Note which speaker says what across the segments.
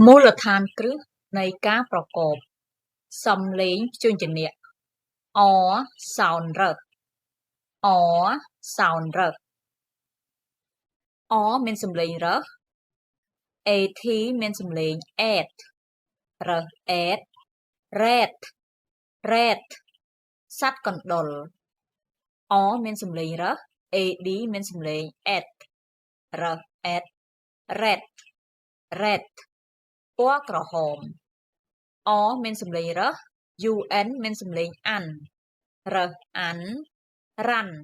Speaker 1: មូលដ្ឋានគ្រឹះនៃការប្រកបសំឡេងព្យញ្ជនៈ អ sound រឹក អ sound រឹក អ មានសំឡេងរឹស AT មានសំឡេងអេត រឹសអេត rät rät សត្វកណ្ដុរ អ មានសំឡេងរឹស AD មានសំឡេងអេត រឹសអេត rät rät ពណ៌ក្រហម អ មានសំឡេងរឹស UN មានសំឡេងអាន់ រឹសអាន់ រ៉ាន់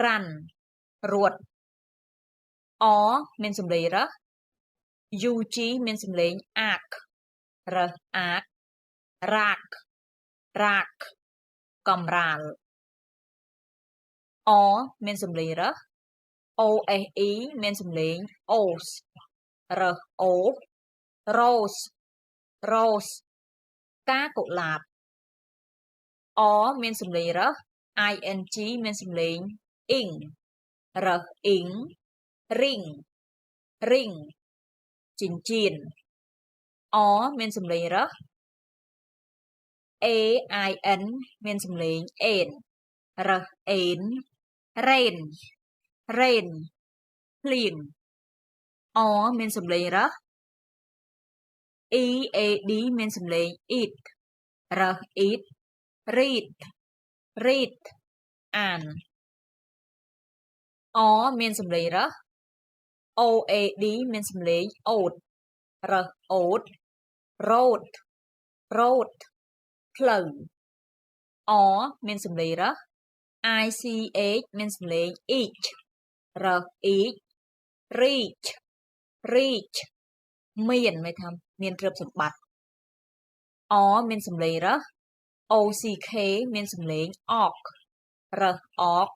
Speaker 1: រ៉ាន់ រត់ អ មានសំឡេងរឹស UG មានសំឡេងអាក រឹសអាក រ៉ាក រ៉ាក កំរាល អ មានសំឡេងរឹស OSE មានសំឡេងអូស រឹសអូស រ៉ូស រ៉ូស ផ្កាកុលាប អ មានសំឡេងរឹស ING មានសំឡេងអ៊ីង រឹសអ៊ីង រីង រីង ចិញ្ចៀន អ មានសំឡេងរឹស AIN មានសំឡេងអេន រឹសអេន រ៉េន រ៉េន ភ្លៀង អ មានសំឡេងរឹស EAD មានសំឡេងអ៊ីត រឹសអ៊ីត រីត រីត អាន អ មានសំឡេងរឹស OAD មានសំឡេងអូត រឹសអូត រ៉ូត រ៉ូត ផ្លូវ អ មានសំឡេងរឹស ICH មានសំឡេងអ៊ីច រឹសអ៊ីច រីច រីច មានន័យថាមានទ្រព្យសម្បត្តិ អ មានសំឡេងរឹស OCK មានសំឡេងអក រឹសអក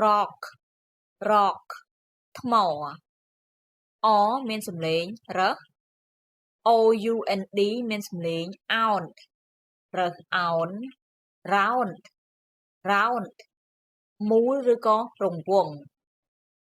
Speaker 1: រ៉ក រ៉ក ថ្ម អ មានសំឡេងរឹស OUND មានសំឡេងអោន រឹសអោន រ៉ោន រ៉ោន មូលឬក៏រង្វង់